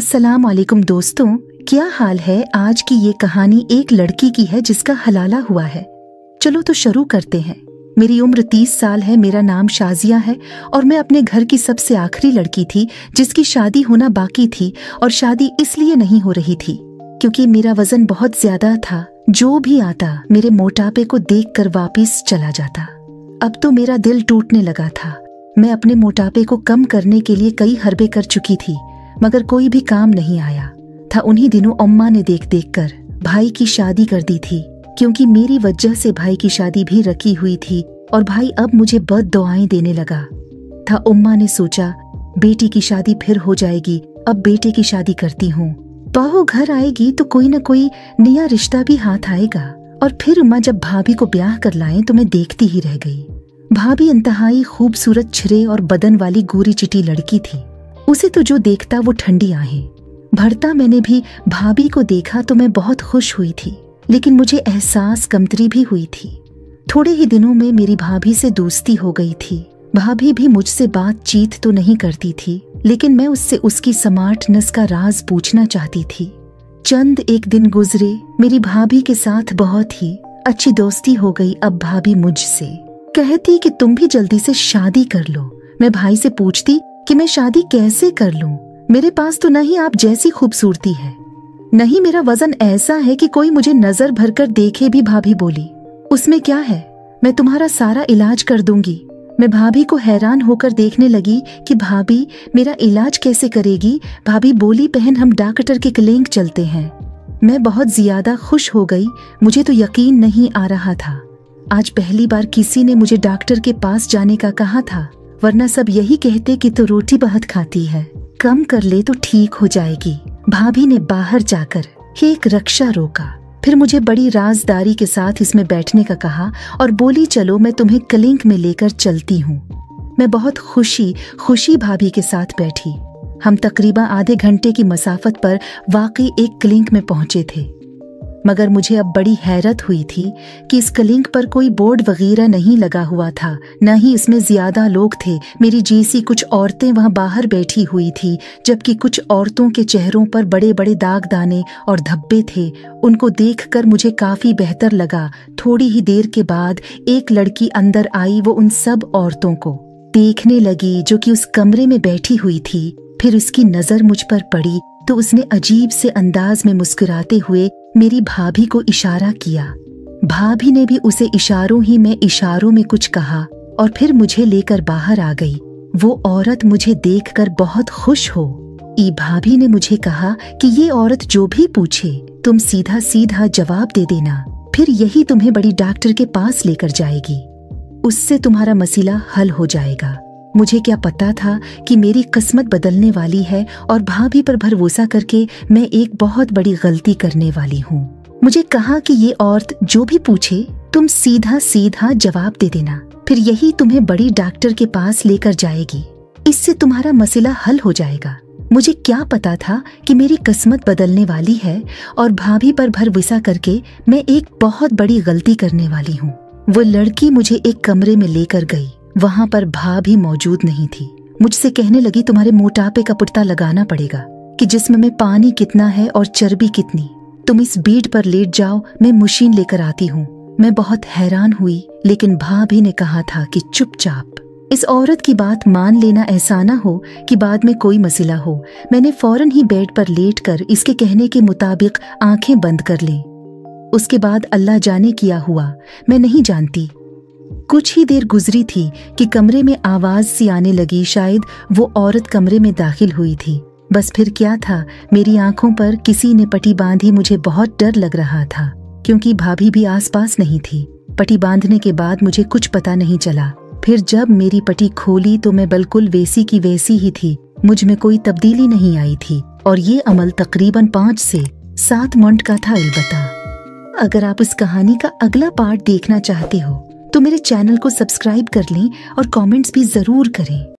अस्सलाम वालेकुम दोस्तों, क्या हाल है। आज की ये कहानी एक लड़की की है जिसका हलाला हुआ है। चलो तो शुरू करते हैं। मेरी उम्र 30 साल है, मेरा नाम शाजिया है और मैं अपने घर की सबसे आखिरी लड़की थी जिसकी शादी होना बाकी थी। और शादी इसलिए नहीं हो रही थी क्योंकि मेरा वजन बहुत ज्यादा था। जो भी आता मेरे मोटापे को देखकर वापस चला जाता। अब तो मेरा दिल टूटने लगा था। मैं अपने मोटापे को कम करने के लिए कई हरबे कर चुकी थी मगर कोई भी काम नहीं आया था। उन्हीं दिनों अम्मा ने देख देख कर भाई की शादी कर दी थी क्योंकि मेरी वजह से भाई की शादी भी रखी हुई थी और भाई अब मुझे बद दुआएं देने लगा था। अम्मा ने सोचा बेटी की शादी फिर हो जाएगी, अब बेटे की शादी करती हूँ। बहू घर आएगी तो कोई न कोई नया रिश्ता भी हाथ आएगा। और फिर अम्मा जब भाभी को ब्याह कर लाएं तो मैं देखती ही रह गई। भाभी इंतहाई खूबसूरत छिरे और बदन वाली गोरी चिटी लड़की थी। उसे तो जो देखता वो ठंडी आहें भरता। मैंने भी भाभी को देखा तो मैं बहुत खुश हुई थी, लेकिन मुझे एहसास कमतरी भी हुई थी। थोड़े ही दिनों में मेरी भाभी से दोस्ती हो गई थी। भाभी भी मुझसे बातचीत तो नहीं करती थी, लेकिन मैं उससे उसकी स्मार्टनेस का राज पूछना चाहती थी। चंद एक दिन गुजरे, मेरी भाभी के साथ बहुत ही अच्छी दोस्ती हो गई। अब भाभी मुझसे कहती कि तुम भी जल्दी से शादी कर लो। मैं भाई से पूछती कि मैं शादी कैसे कर लूं, मेरे पास तो नहीं आप जैसी खूबसूरती है, नहीं मेरा वजन ऐसा है कि कोई मुझे नजर भरकर देखे भी। भाभी बोली उसमें क्या है, मैं तुम्हारा सारा इलाज कर दूंगी। मैं भाभी को हैरान होकर देखने लगी कि भाभी मेरा इलाज कैसे करेगी। भाभी बोली बहन हम डॉक्टर के क्लिनिक चलते हैं। मैं बहुत ज्यादा खुश हो गई। मुझे तो यकीन नहीं आ रहा था। आज पहली बार किसी ने मुझे डॉक्टर के पास जाने का कहा था, वरना सब यही कहते कि तो रोटी बहुत खाती है, कम कर ले तो ठीक हो जाएगी। भाभी ने बाहर जाकर एक रिक्शा रोका, फिर मुझे बड़ी राजदारी के साथ इसमें बैठने का कहा और बोली चलो मैं तुम्हें क्लिनिक में लेकर चलती हूँ। मैं बहुत खुशी भाभी के साथ बैठी। हम तकरीबन आधे घंटे की मसाफत पर वाकई एक क्लिनिक में पहुंचे थे, मगर मुझे अब बड़ी हैरत हुई थी कि इस क्लिनिक पर कोई बोर्ड वगैरह नहीं लगा हुआ था, न ही इसमें ज्यादा लोग थे। मेरी जैसी कुछ औरतें वहां बाहर बैठी हुई थी, जबकि कुछ औरतों के चेहरों पर बड़े बड़े दाग दाने और धब्बे थे। उनको देखकर मुझे काफी बेहतर लगा। थोड़ी ही देर के बाद एक लड़की अंदर आई। वो उन सब औरतों को देखने लगी जो कि उस कमरे में बैठी हुई थी। फिर उसकी नजर मुझ पर पड़ी तो उसने अजीब से अंदाज में मुस्कुराते हुए मेरी भाभी को इशारा किया। भाभी ने भी उसे इशारों में कुछ कहा और फिर मुझे लेकर बाहर आ गई। वो औरत मुझे देखकर बहुत खुश हो। भाभी ने मुझे कहा कि ये औरत जो भी पूछे तुम सीधा सीधा जवाब दे देना, फिर यही तुम्हें बड़ी डॉक्टर के पास लेकर जाएगी, उससे तुम्हारा मसला हल हो जाएगा। मुझे क्या पता था कि मेरी किस्मत बदलने वाली है और भाभी पर भरोसा करके मैं एक बहुत बड़ी गलती करने वाली हूँ। मुझे कहा कि ये औरत जो भी पूछे तुम सीधा सीधा जवाब दे देना, फिर यही तुम्हें बड़ी डॉक्टर के पास लेकर जाएगी, इससे तुम्हारा मसला हल हो जाएगा। मुझे क्या पता था कि मेरी किस्मत बदलने वाली है और भाभी पर भरोसा करके मैं एक बहुत बड़ी गलती करने वाली हूँ। वो लड़की मुझे एक कमरे में लेकर गई। वहां पर भाभी मौजूद नहीं थी। मुझसे कहने लगी तुम्हारे मोटापे का पता लगाना पड़ेगा कि जिस्म में पानी कितना है और चर्बी कितनी। तुम इस बेड पर लेट जाओ, मैं मशीन लेकर आती हूँ। मैं बहुत हैरान हुई, लेकिन भाभी ने कहा था कि चुपचाप इस औरत की बात मान लेना, ऐसा ना हो कि बाद में कोई मसला हो। मैंने फौरन ही बेड पर लेटकर इसके कहने के मुताबिक आंखें बंद कर ली। उसके बाद अल्लाह जाने क्या हुआ, मैं नहीं जानती। कुछ ही देर गुजरी थी कि कमरे में आवाज सी आने लगी। शायद वो औरत कमरे में दाखिल हुई थी। बस फिर क्या था, मेरी आंखों पर किसी ने पट्टी बांधी। मुझे बहुत डर लग रहा था क्योंकि भाभी भी आसपास नहीं थी। पट्टी बांधने के बाद मुझे कुछ पता नहीं चला। फिर जब मेरी पट्टी खोली तो मैं बिल्कुल वैसी की वैसी ही थी। मुझ में कोई तब्दीली नहीं आई थी और ये अमल तकरीबन 5 से 7 मिनट का था। अलबत्ता अगर आप इस कहानी का अगला पार्ट देखना चाहते हो तो मेरे चैनल को सब्सक्राइब कर लें और कमेंट्स भी जरूर करें।